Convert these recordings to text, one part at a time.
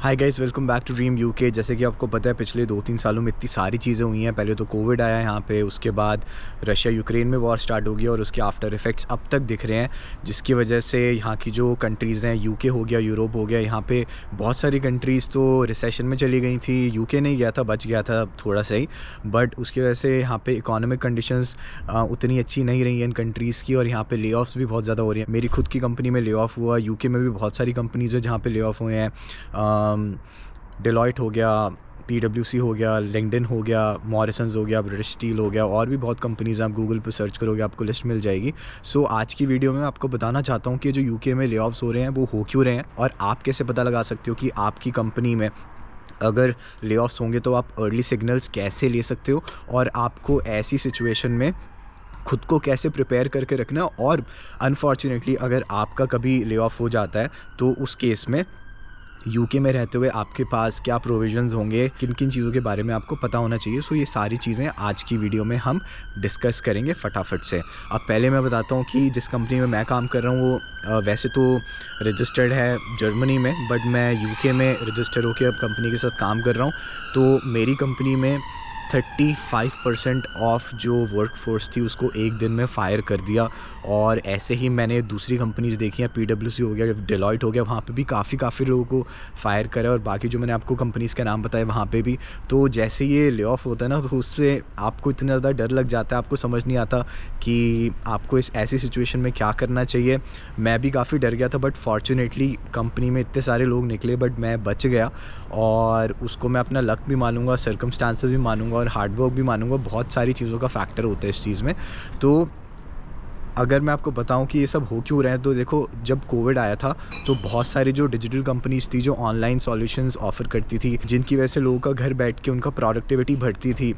Hi guys, welcome back to dream UK. जैसे कि आपको पता है पिछले 2-3 सालों में इतनी सारी चीज़ें हुई हैं। पहले तो कोविड आया यहाँ पे, उसके बाद रशिया यूक्रेन में वॉर स्टार्ट हो गया और उसके आफ्टर इफ़ेक्ट्स अब तक दिख रहे हैं, जिसकी वजह से यहाँ की जो कंट्रीज़ हैं, यूके हो गया, यूरोप हो गया, यहाँ पे बहुत सारी कंट्रीज़ तो रिसेशन में चली गई थी। यूके नहीं गया था, बच गया था थोड़ा सा ही, बट उसकी वजह से यहाँ पे इकोनॉमिक कंडीशंस उतनी अच्छी नहीं रही हैं इन कंट्रीज़ की, और यहाँ पे ले ऑफ्स भी बहुत ज़्यादा हो रही हैं। मेरी खुद की कंपनी में ले ऑफ हुआ, यूके में भी बहुत सारी कंपनीज़ है जहाँ पे ले ऑफ हुए हैं। डेलॉयट हो गया, पीडब्ल्यूसी हो गया, लिंक्डइन हो गया, मॉरिसन्स हो गया, ब्रिटिश स्टील हो गया, और भी बहुत कंपनीज़ हैं। आप गूगल पे सर्च करोगे आपको लिस्ट मिल जाएगी। सो आज की वीडियो में मैं आपको बताना चाहता हूँ कि जो यूके में ले ऑफ्स हो रहे हैं वो हो क्यों रहे हैं, और आप कैसे पता लगा सकते हो कि आपकी कंपनी में अगर ले ऑफ्स होंगे तो आप अर्ली सिग्नल्स कैसे ले सकते हो, और आपको ऐसी सिचुएशन में खुद को कैसे प्रिपेयर करके रखना। और अनफॉर्चुनेटली अगर आपका कभी ले ऑफ हो जाता है तो उस केस में यूके में रहते हुए आपके पास क्या प्रोविजंस होंगे, किन किन चीज़ों के बारे में आपको पता होना चाहिए। सो ये सारी चीज़ें आज की वीडियो में हम डिस्कस करेंगे फटाफट से। अब पहले मैं बताता हूँ कि जिस कंपनी में मैं काम कर रहा हूँ वो वैसे तो रजिस्टर्ड है जर्मनी में, बट मैं यूके में रजिस्टर्ड होकर अब कंपनी के साथ काम कर रहा हूँ। तो मेरी कंपनी में 35% ऑफ जो वर्क फोर्स थी उसको एक दिन में फ़ायर कर दिया। और ऐसे ही मैंने दूसरी कंपनीज़ देखी हैं, पीडब्ल्यूसी हो गया, डेलॉयट हो गया, वहाँ पे भी काफ़ी लोगों को फ़ायर करा, और बाकी जो मैंने आपको कंपनीज़ के नाम बताए वहाँ पे भी। तो जैसे ये ले ऑफ होता है ना, तो उससे आपको इतना ज़्यादा डर लग जाता है, आपको समझ नहीं आता कि आपको इस ऐसी सिचुएशन में क्या करना चाहिए। मैं भी काफ़ी डर गया था, बट फॉर्चुनेटली कंपनी में इतने सारे लोग निकले, बट मैं बच गया। और उसको मैं अपना लक भी मानूंगा, सर्कमस्टांसेस भी मानूंगा, और हार्डवर्क भी मानूंगा। बहुत सारी चीज़ों का फैक्टर होता है इस चीज़ में। तो अगर मैं आपको बताऊं कि ये सब हो क्यों रहे हैं, तो देखो, जब कोविड आया था तो बहुत सारी जो डिजिटल कंपनीज़ थी जो ऑनलाइन सॉल्यूशंस ऑफ़र करती थी, जिनकी वजह से लोगों का घर बैठ के उनका प्रोडक्टिविटी बढ़ती थी,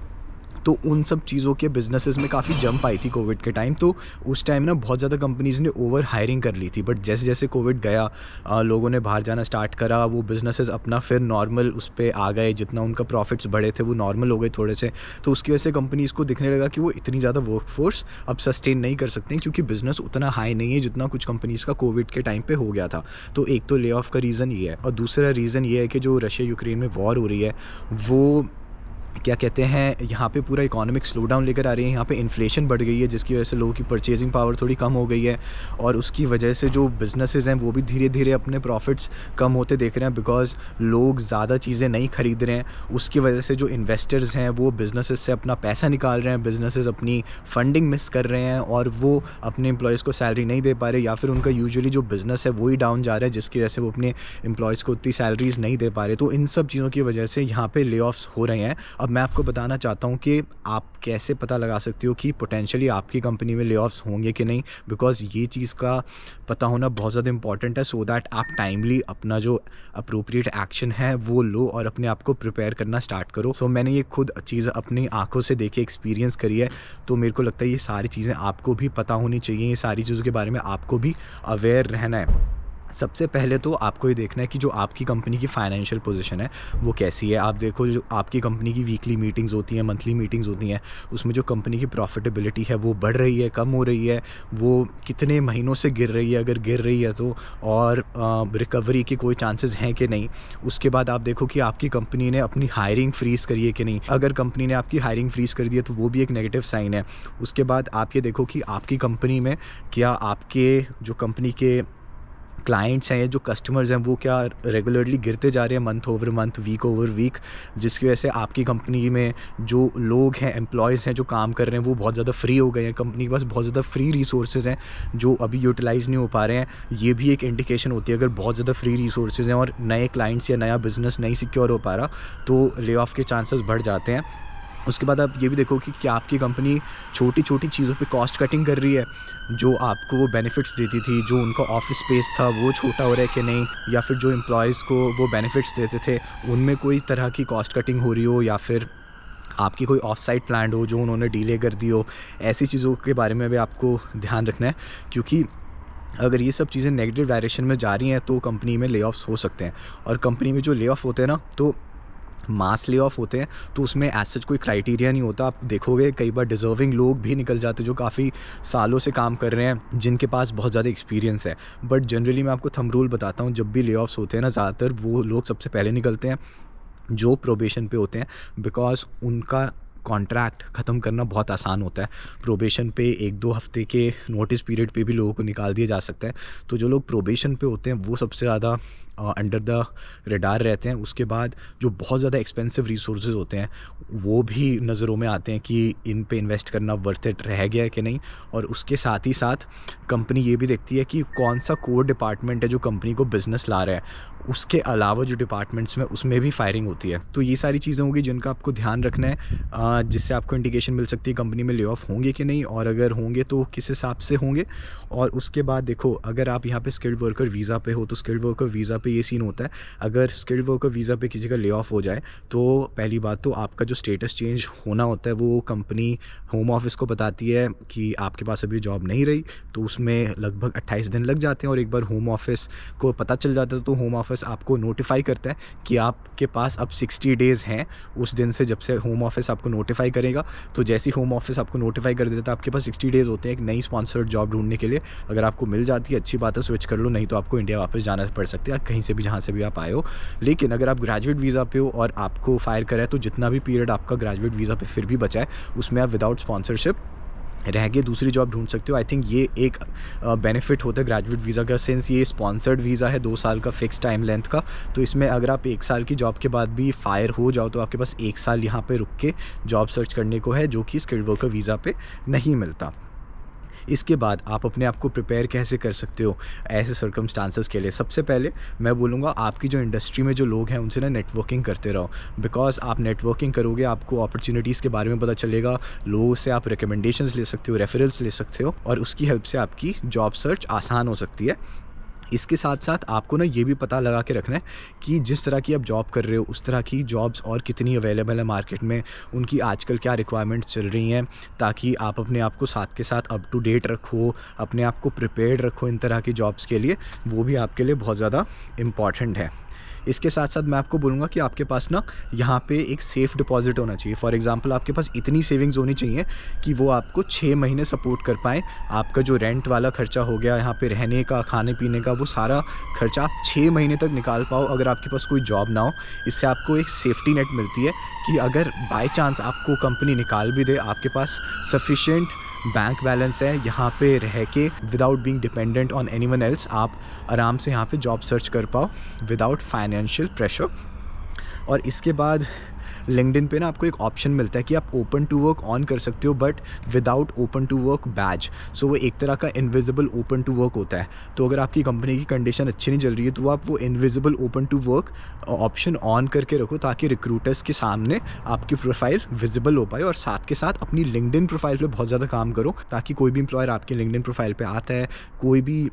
तो उन सब चीज़ों के बिज़नेसेस में काफ़ी जंप आई थी कोविड के टाइम। तो उस टाइम ना बहुत ज़्यादा कंपनीज़ ने ओवर हायरिंग कर ली थी, बट जैसे जैसे कोविड गया लोगों ने बाहर जाना स्टार्ट करा, वो बिज़नेसेस अपना फिर नॉर्मल उस पर आ गए, जितना उनका प्रॉफिट्स बढ़े थे वो नॉर्मल हो गए थोड़े से। तो उसकी वजह से कंपनीज़ को दिखने लगा कि वो इतनी ज़्यादा वर्कफोर्स अब सस्टेन नहीं कर सकते, क्योंकि बिज़नेस उतना हाई नहीं है जितना कुछ कंपनीज़ का कोविड के टाइम पे हो गया था। तो एक तो ले ऑफ का रीज़न ये है, और दूसरा रीज़न ये है कि जो रशिया यूक्रेन में वॉर हो रही है वो क्या कहते हैं, यहाँ पे पूरा इकोनॉमिक स्लो डाउन लेकर आ रही है। यहाँ पे इन्फ्लेशन बढ़ गई है, जिसकी वजह से लोगों की परचेजिंग पावर थोड़ी कम हो गई है, और उसकी वजह से जो बिज़नेसेस हैं वो भी धीरे धीरे अपने प्रॉफिट्स कम होते देख रहे हैं, बिकॉज़ लोग ज़्यादा चीज़ें नहीं ख़रीद रहे हैं। उसकी वजह से जो इन्वेस्टर्स हैं वो बिज़नेसेस से अपना पैसा निकाल रहे हैं, बिज़नेसेस अपनी फंडिंग मिस कर रहे हैं, और वो अपने एम्प्लॉयज़ को सैलरी नहीं दे पा रहे, या फिर उनका यूजुअली जो बिज़नेस है वही डाउन जा रहा है, जिसकी वजह से वो अपने एम्प्लॉयज़ को उतनी सैलरीज़ नहीं दे पा रहे। तो इन सब चीज़ों की वजह से यहाँ पे ले ऑफ्स हो रहे हैं। अब मैं आपको बताना चाहता हूँ कि आप कैसे पता लगा सकते हो कि पोटेंशियली आपकी कंपनी में ले ऑफ्स होंगे कि नहीं, बिकॉज़ ये चीज़ का पता होना बहुत ज़्यादा इंपॉर्टेंट है, सो दैट आप टाइमली अपना जो अप्रोप्रिएट एक्शन है वो लो और अपने आप को प्रिपेयर करना स्टार्ट करो। सो मैंने ये खुद चीज़ अपनी आंखों से देखे एक्सपीरियंस करी है, तो मेरे को लगता है ये सारी चीज़ें आपको भी पता होनी चाहिए। ये सारी चीज़ों के बारे में आपको भी अवेयर रहना है। सबसे पहले तो आपको ये देखना है कि जो आपकी कंपनी की फाइनेंशियल पोजीशन है वो कैसी है। आप देखो, जो आपकी कंपनी की वीकली मीटिंग्स होती हैं, मंथली मीटिंग्स होती हैं, उसमें जो कंपनी की प्रॉफिटेबिलिटी है वो बढ़ रही है, कम हो रही है, वो कितने महीनों से गिर रही है, अगर गिर रही है तो, और रिकवरी के कोई चांसेस हैं कि नहीं। उसके बाद आप देखो कि आपकी कंपनी ने अपनी हायरिंग फ्रीज़ करी है कि नहीं। अगर कंपनी ने आपकी हायरिंग फ्रीज़ कर दी है तो वो भी एक नेगेटिव साइन है। उसके बाद आप ये देखो कि आपकी कंपनी में क्या आपके जो कंपनी के क्लाइंट्स हैं, जो कस्टमर्स हैं, वो क्या रेगुलरली गिरते जा रहे हैं month over month, week over week, जिसकी वजह से आपकी कंपनी में जो लोग हैं, एम्प्लॉयज़ हैं जो काम कर रहे हैं, वो बहुत ज़्यादा फ्री हो गए हैं। कंपनी के पास बहुत ज़्यादा फ्री रिसोर्सेज हैं जो अभी यूटिलाइज़ नहीं हो पा रहे हैं। ये भी एक इंडिकेशन होती है। अगर बहुत ज़्यादा फ्री रिसोर्सेज हैं और नए क्लाइंट्स या नया बिज़नेस नहीं सिक्योर हो पा रहा, तो ले ऑफ के चांसेस बढ़ जाते हैं। उसके बाद आप ये भी देखो कि क्या आपकी कंपनी छोटी छोटी चीज़ों पे कॉस्ट कटिंग कर रही है, जो आपको वो बेनिफिट्स देती थी, जो उनका ऑफिस स्पेस था वो छोटा हो रहा है कि नहीं, या फिर जो एम्प्लॉयज़ को वो बेनिफिट्स देते थे उनमें कोई तरह की कॉस्ट कटिंग हो रही हो, या फिर आपकी कोई ऑफ साइट प्लान हो जो उन्होंने डिले कर दी हो। ऐसी चीज़ों के बारे में भी आपको ध्यान रखना है, क्योंकि अगर ये सब चीज़ें नेगेटिव डायरेक्शन में जा रही हैं तो कंपनी में ले ऑफ्स हो सकते हैं। और कंपनी में जो ले ऑफ होते हैं ना, तो मास ले ऑफ होते हैं तो उसमें एज सच कोई क्राइटेरिया नहीं होता। आप देखोगे कई बार डिज़र्विंग लोग भी निकल जाते हैं जो काफ़ी सालों से काम कर रहे हैं, जिनके पास बहुत ज़्यादा एक्सपीरियंस है। बट जनरली मैं आपको थंब रूल बताता हूँ, जब भी ले ऑफ्स होते हैं ना, ज़्यादातर वो लोग सबसे पहले निकलते हैं जो प्रोबेशन पे होते हैं, बिकॉज उनका कॉन्ट्रैक्ट ख़त्म करना बहुत आसान होता है। प्रोबेशन पे 1-2 हफ्ते के नोटिस पीरियड पे भी लोगों को निकाल दिया जा सकता है। तो जो लोग प्रोबेशन पे होते हैं वो सबसे ज़्यादा अंडर द रडार रहते हैं। उसके बाद जो बहुत ज़्यादा एक्सपेंसिव रिसोर्सेज होते हैं वो भी नज़रों में आते हैं कि इन पे इन्वेस्ट करना वर्थ इट रह गया है कि नहीं। और उसके साथ ही साथ कंपनी ये भी देखती है कि कौन सा कोर डिपार्टमेंट है जो कंपनी को बिज़नेस ला रहा है। उसके अलावा जो डिपार्टमेंट्स में उसमें भी फायरिंग होती है। तो ये सारी चीज़ें होंगी जिनका आपको ध्यान रखना है, जिससे आपको इंडिकेशन मिल सकती है कंपनी में ले ऑफ होंगे कि नहीं, और अगर होंगे तो किस हिसाब से होंगे। और उसके बाद देखो, अगर आप यहाँ पे स्किल्ड वर्कर वीज़ा पे हो तो स्किल्ड वर्कर वीज़ा पे ये सीन होता है, अगर स्किल्ड वर्कर वीज़ा पे किसी का ले ऑफ हो जाए तो पहली बात तो आपका जो स्टेटस चेंज होना होता है वो कंपनी होम ऑफिस को बताती है कि आपके पास अभी जॉब नहीं रही। तो उसमें लगभग 28 दिन लग जाते हैं, और एक बार होम ऑफिस को पता चल जाता है तो होम ऑफिस आपको नोटिफाई करता है कि आपके पास अब 60 डेज़ हैं उस दिन से, जब से होम ऑफिस आपको नोटिफाई करेगा। तो जैसे ही होम ऑफिस आपको नोटिफाई कर देता है आपके पास 60 डेज़ होते हैं एक नई स्पॉन्सर्ड जॉब ढूंढने के लिए। अगर आपको मिल जाती है अच्छी बात है, स्विच कर लो, नहीं तो आपको इंडिया वापस जाना पड़ सकता है, कहीं से भी जहाँ से भी आप आए हो। लेकिन अगर आप ग्रेजुएट वीज़ा पे हो और आपको फायर करें तो जितना भी पीरियड आपका ग्रेजुएट वीज़ा पे फिर भी बचा है उसमें आप विदाउट स्पॉन्सरशिप रह के दूसरी जॉब ढूंढ सकते हो। आई थिंक ये एक बेनिफिट होता है ग्रेजुएट वीज़ा का, सिंस ये स्पॉन्सर्ड वीज़ा है 2 साल का फिक्स टाइम लेंथ का। तो इसमें अगर आप 1 साल की जॉब के बाद भी फायर हो जाओ तो आपके पास 1 साल यहाँ पे रुक के जॉब सर्च करने को है, जो कि स्किल्ड वर्कर वीज़ा पे नहीं मिलता। इसके बाद आप अपने आप को प्रिपेयर कैसे कर सकते हो ऐसे सर्कमस्टांसेस के लिए। सबसे पहले मैं बोलूँगा आपकी जो इंडस्ट्री में जो लोग हैं उनसे ना नेटवर्किंग करते रहो, बिकॉज आप नेटवर्किंग करोगे आपको अपॉर्चुनिटीज़ के बारे में पता चलेगा, लोगों से आप रिकमेंडेशंस ले सकते हो, रेफरल्स ले सकते हो, और उसकी हेल्प से आपकी जॉब सर्च आसान हो सकती है। इसके साथ साथ आपको ना ये भी पता लगा के रखना है कि जिस तरह की आप जॉब कर रहे हो उस तरह की जॉब्स और कितनी अवेलेबल है मार्केट में, उनकी आजकल क्या रिक्वायरमेंट्स चल रही हैं, ताकि आप अपने आप को साथ के साथ अप टू डेट रखो, अपने आप को प्रिपेयर्ड रखो इन तरह की जॉब्स के लिए। वो भी आपके लिए बहुत ज़्यादा इम्पॉर्टेंट है। इसके साथ साथ मैं आपको बोलूँगा कि आपके पास ना यहाँ पे एक सेफ़ डिपॉजिट होना चाहिए। फॉर एग्जांपल आपके पास इतनी सेविंग्स होनी चाहिए कि वो आपको 6 महीने सपोर्ट कर पाएँ। आपका जो रेंट वाला खर्चा हो गया, यहाँ पे रहने का, खाने पीने का, वो सारा खर्चा आप 6 महीने तक निकाल पाओ अगर आपके पास कोई जॉब ना हो। इससे आपको एक सेफ्टी नेट मिलती है कि अगर बाय चांस आपको कंपनी निकाल भी दे, आपके पास सफिशिएंट बैंक बैलेंस है यहाँ पे रह के, without being dependent on anyone else, आप आराम से यहाँ पे जॉब सर्च कर पाओ विदाउट फाइनेंशियल प्रेशर। और इसके बाद लिंक्डइन पे ना आपको एक ऑप्शन मिलता है कि आप ओपन टू वर्क ऑन कर सकते हो, but without open to work badge. So वो एक तरह का इनविजिबल ओपन टू वर्क होता है। तो अगर आपकी कंपनी की कंडीशन अच्छी नहीं चल रही है तो आप वो invisible open to work option on करके रखो, ताकि रिक्रूटर्स के सामने आपकी प्रोफाइल विजिबल हो पाए। और साथ के साथ अपनी लिंक्डइन प्रोफाइल पे बहुत ज़्यादा काम करो, ताकि कोई भी एम्प्लॉयर आपकी लिंक्डइन प्रोफाइल पे आता है, कोई भी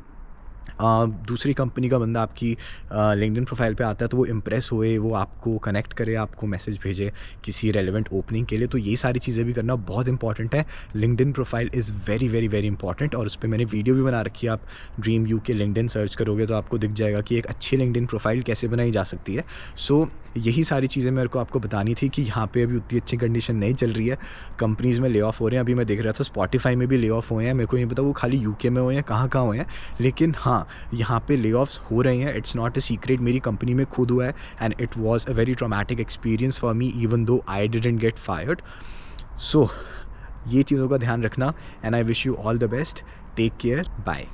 दूसरी कंपनी का बंदा आपकी लिंक्डइन प्रोफाइल पे आता है तो वो इम्प्रेस हुए, वो आपको कनेक्ट करे, आपको मैसेज भेजे किसी रेलेवेंट ओपनिंग के लिए। तो ये सारी चीज़ें भी करना बहुत इंपॉर्टेंट है। LinkedIn profile is very very very important, और उस पर मैंने वीडियो भी बना रखी है। आप ड्रीम यूके लिंक्डइन सर्च करोगे तो आपको दिख जाएगा कि एक अच्छी लिंक्डइन प्रोफाइल कैसे बनाई जा सकती है। सो यही सारी चीज़ें मेरे को आपको बतानी थी कि यहाँ पे अभी उतनी अच्छी कंडीशन नहीं चल रही है, कंपनीज़ में ले ऑफ हो रहे हैं। अभी मैं देख रहा था स्पॉटिफाई में भी ले ऑफ हुए हैं, मेरे को नहीं पता वो खाली यूके में हुए हैं कहाँ कहाँ हुए हैं, लेकिन हाँ यहाँ पे ले ऑफ्स हो रहे हैं। इट्स नॉट अ सीक्रेट, मेरी कंपनी में खुद हुआ है, and it was a very traumatic experience for me even though I didn't get fired. So ये चीज़ों का ध्यान रखना, and I wish you all the best. Take care, bye.